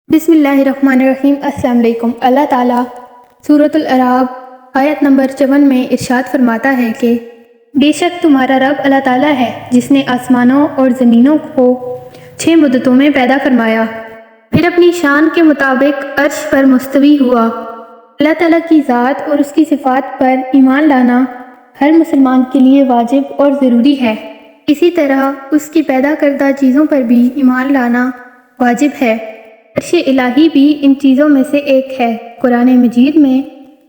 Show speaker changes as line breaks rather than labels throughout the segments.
بسم اللہ الرحمن الرحیم۔ السلام علیکم۔ اللہ تعالیٰ سورۃ الاعراف آیت نمبر 54 میں ارشاد فرماتا ہے کہ بے شک تمہارا رب اللہ تعالیٰ ہے جس نے آسمانوں اور زمینوں کو 6 مدتوں میں پیدا فرمایا، پھر اپنی شان کے مطابق عرش پر مستوی ہوا۔ اللہ تعالیٰ کی ذات اور اس کی صفات پر ایمان لانا ہر مسلمان کے لیے واجب اور ضروری ہے۔ اسی طرح اس کی پیدا کردہ چیزوں پر بھی ایمان لانا واجب ہے۔ عرش الہی بھی ان چیزوں میں سے ایک ہے۔ قرآن مجید میں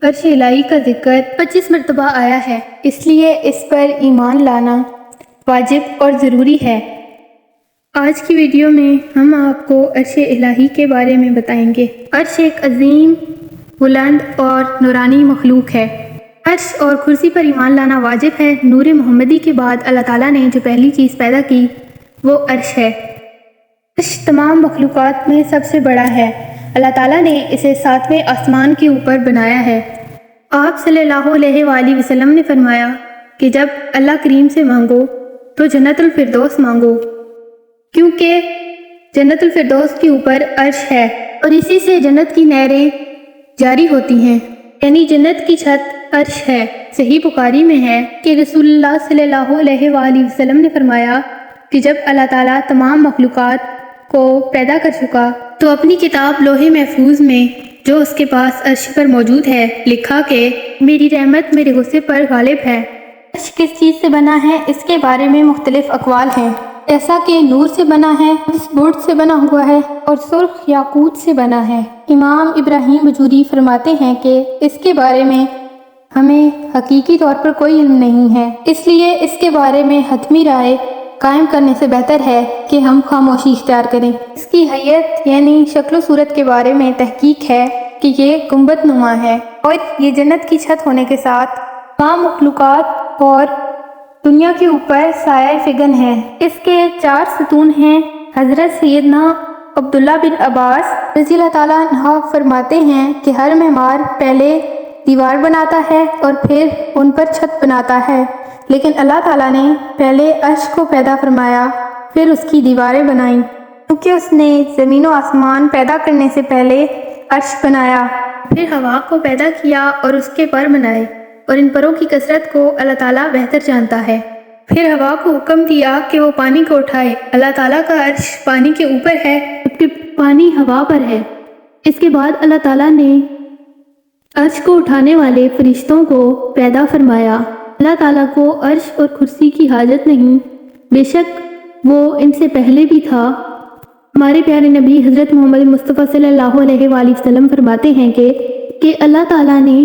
عرش الہی کا ذکر 25 مرتبہ آیا ہے، اس لیے اس پر ایمان لانا واجب اور ضروری ہے۔ آج کی ویڈیو میں ہم آپ کو عرش الہی کے بارے میں بتائیں گے۔ عرش ایک عظیم، بلند اور نورانی مخلوق ہے۔ عرش اور کرسی پر ایمان لانا واجب ہے۔ نور محمدی کے بعد اللہ تعالیٰ نے جو پہلی چیز پیدا کی وہ عرش ہے۔ عرش تمام مخلوقات میں سب سے بڑا ہے۔ اللہ تعالیٰ نے اسے 7ویں آسمان کے اوپر بنایا ہے۔ آپ صلی اللہ علیہ وآلہ وسلم نے فرمایا کہ جب اللہ کریم سے مانگو تو جنت الفردوس مانگو، کیونکہ جنت الفردوس کے اوپر عرش ہے اور اسی سے جنت کی نہریں جاری ہوتی ہیں، یعنی جنت کی چھت عرش ہے۔ صحیح بخاری میں ہے کہ رسول اللہ صلی اللہ علیہ وآلہ وسلم نے فرمایا کہ جب اللہ تعالیٰ تمام مخلوقات کو پیدا کر چکا تو اپنی کتاب لوح محفوظ میں جو اس کے پاس عرش پر موجود ہے لکھا کہ میری رحمت میرے غصے پر غالب ہے۔ عرش کس چیز سے بنا ہے اس کے بارے میں مختلف اقوال ہیں، ایسا کہ نور سے بنا ہے، بورڈ سے بنا ہوا ہے اور سرخ یاقوت سے بنا ہے۔ امام ابراہیم بجوری فرماتے ہیں کہ اس کے بارے میں ہمیں حقیقی طور پر کوئی علم نہیں ہے، اس لیے اس کے بارے میں حتمی رائے قائم کرنے سے بہتر ہے کہ ہم خاموشی اختیار کریں۔ اس کی حیت یعنی شکل و صورت کے بارے میں تحقیق ہے کہ یہ گنبد نما ہے اور یہ جنت کی چھت ہونے کے ساتھ تمام مخلوقات اور دنیا کے اوپر سایہ فگن ہے۔ اس کے 4 ستون ہیں۔ حضرت سیدنا عبداللہ بن عباس رضی اللہ تعالیٰ عنہ فرماتے ہیں کہ ہر معمار پہلے دیوار بناتا ہے اور پھر ان پر چھت بناتا ہے، لیکن اللہ تعالیٰ نے پہلے عرش کو پیدا فرمایا پھر اس کی دیواریں بنائیں، کیونکہ اس نے زمین و آسمان پیدا کرنے سے پہلے عرش بنایا، پھر ہوا کو پیدا کیا اور اس کے پر بنائے، اور ان پروں کی کثرت کو اللہ تعالیٰ بہتر جانتا ہے۔ پھر ہوا کو حکم دیا کہ وہ پانی کو اٹھائے۔ اللہ تعالیٰ کا عرش پانی کے اوپر ہے جبکہ پانی ہوا پر ہے۔ اس کے بعد اللہ تعالیٰ نے عرش کو اٹھانے والے فرشتوں کو پیدا فرمایا۔ اللہ تعالیٰ کو عرش اور کرسی کی حاجت نہیں، بے شک وہ ان سے پہلے بھی تھا۔ ہمارے پیارے نبی حضرت محمد مصطفیٰ صلی اللہ علیہ وآلہ وسلم فرماتے ہیں کہ اللہ تعالیٰ نے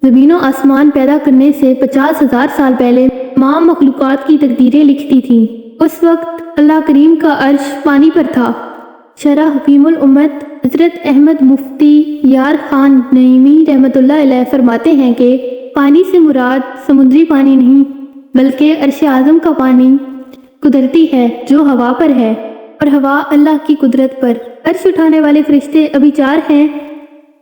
زمین و آسمان پیدا کرنے سے 50,000 سال پہلے تمام مخلوقات کی تقدیریں لکھ دی تھیں۔ اس وقت اللہ کریم کا عرش پانی پر تھا۔ شرح حکیم الامت حضرت احمد مفتی یار خان نعیمی رحمۃ اللہ علیہ فرماتے ہیں کہ پانی سے مراد سمندری پانی نہیں بلکہ عرش اعظم کا پانی قدرتی ہے جو ہوا پر ہے، اور ہوا اللہ کی قدرت پر۔ عرش اٹھانے والے فرشتے ابھی 4 ہیں۔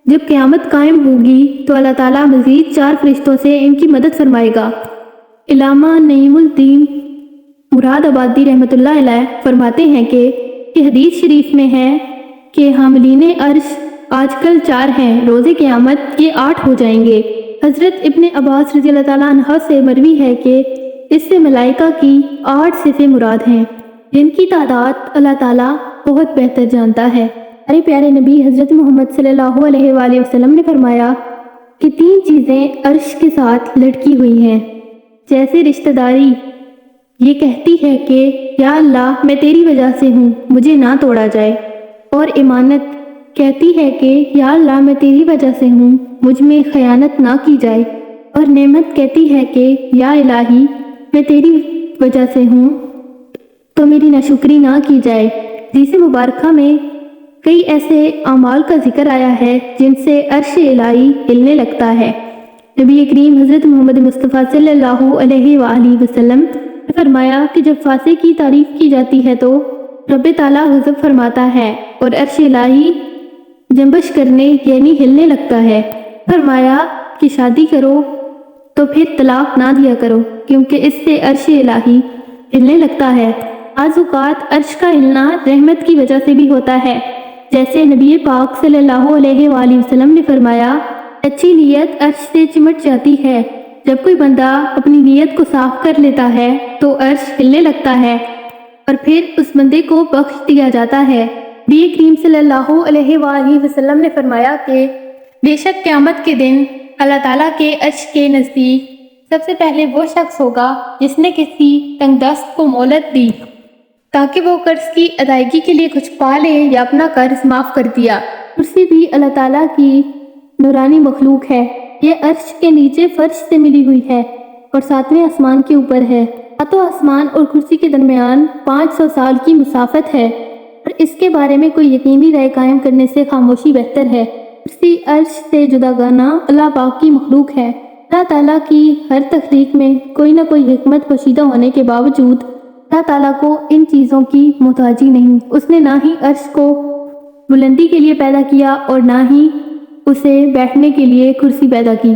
جب قیامت قائم ہوگی تو اللہ تعالیٰ مزید 4 فرشتوں سے ان کی مدد فرمائے گا۔ علامہ نعیم الدین مراد آبادی رحمۃ اللہ علیہ فرماتے ہیں کہ حدیث شریف میں ہے کہ حاملین عرش آج کل 4 ہیں، روز قیامت یہ 8 ہو جائیں گے۔ حضرت ابن عباس رضی اللہ تعالیٰ عنہ سے مروی ہے کہ اس سے ملائکہ کی 8 صفیں مراد ہیں، جن کی تعداد اللہ تعالیٰ بہت بہتر جانتا ہے۔ ہمارے پیارے نبی حضرت محمد صلی اللہ علیہ وآلہ وسلم نے فرمایا کہ 3 چیزیں عرش کے ساتھ لٹکی ہوئی ہیں، جیسے رشتہ داری یہ کہتی ہے کہ یا اللہ میں تیری وجہ سے ہوں، مجھے نہ توڑا جائے، اور امانت کہتی ہے کہ یا اللہ میں تیری وجہ سے ہوں، مجھ میں خیانت نہ کی جائے، اور نعمت کہتی ہے کہ یا الہی میں تیری وجہ سے ہوں تو میری ناشکری نہ کی جائے۔ حدیث مبارکہ میں کئی ایسے اعمال کا ذکر آیا ہے جن سے عرش الہی ہلنے لگتا ہے۔ نبی کریم حضرت محمد مصطفیٰ صلی اللہ علیہ وآلہ وسلم نے فرمایا کہ جب فاسق کی تعریف کی جاتی ہے تو رب تعالیٰ غضب فرماتا ہے اور عرش الہی جنبش کرنے یعنی ہلنے لگتا ہے۔ فرمایا کہ شادی کرو تو پھر طلاق نہ دیا کرو، کیونکہ اس سے عرش الہی ہلنے لگتا ہے۔ بعض اوقات عرش کا ہلنا رحمت کی وجہ سے بھی ہوتا ہے، جیسے نبی پاک صلی اللہ علیہ وآلہ وسلم نے فرمایا، اچھی نیت عرش سے چمٹ جاتی ہے۔ جب کوئی بندہ اپنی نیت کو صاف کر لیتا ہے تو عرش ہلنے لگتا ہے اور پھر اس بندے کو بخش دیا جاتا ہے۔ نبی کریم صلی اللہ علیہ وآلہ وسلم نے فرمایا کہ بے شک قیامت کے دن اللہ تعالیٰ کے عرش کے نزدیک سب سے پہلے وہ شخص ہوگا جس نے کسی تنگ دست کو مہلت دی تاکہ وہ قرض کی ادائیگی کے لیے کچھ پا لے یا اپنا قرض معاف کر دیا۔ کرسی بھی اللہ تعالیٰ کی نورانی مخلوق ہے۔ یہ عرش کے نیچے فرش سے ملی ہوئی ہے اور 7ویں آسمان کے اوپر ہے۔ ساتوں آسمان اور کرسی کے درمیان 500 سال کی مسافت ہے اور اس کے بارے میں کوئی یقینی رائے قائم کرنے سے خاموشی بہتر ہے۔ کرسی عرش سے جداگانہ اللہ پاک کی مخلوق ہے۔ اللہ تعالیٰ کی ہر تخلیق میں کوئی نہ کوئی حکمت پوشیدہ ہونے کے باوجود اللہ تعالیٰ کو ان چیزوں کی محتاجی نہیں۔ اس نے نہ ہی عرش کو بلندی کے لیے پیدا کیا اور نہ ہی اسے بیٹھنے کے لیے کرسی پیدا کی۔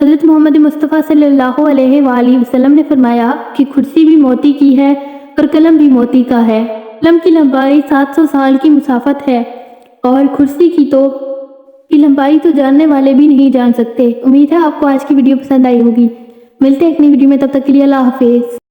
حضرت محمد مصطفیٰ صلی اللہ علیہ وآلہ وسلم نے فرمایا کہ کرسی بھی موتی کی ہے اور قلم بھی موتی کا ہے۔ قلم کی لمبائی 700 سال کی مسافت ہے اور کرسی کی لمبائی تو جاننے والے بھی نہیں جان سکتے۔ امید ہے آپ کو آج کی ویڈیو پسند آئی ہوگی۔ ملتے ہیں ایک نئی ویڈیو میں، تب تک کے لیے اللہ حافظ۔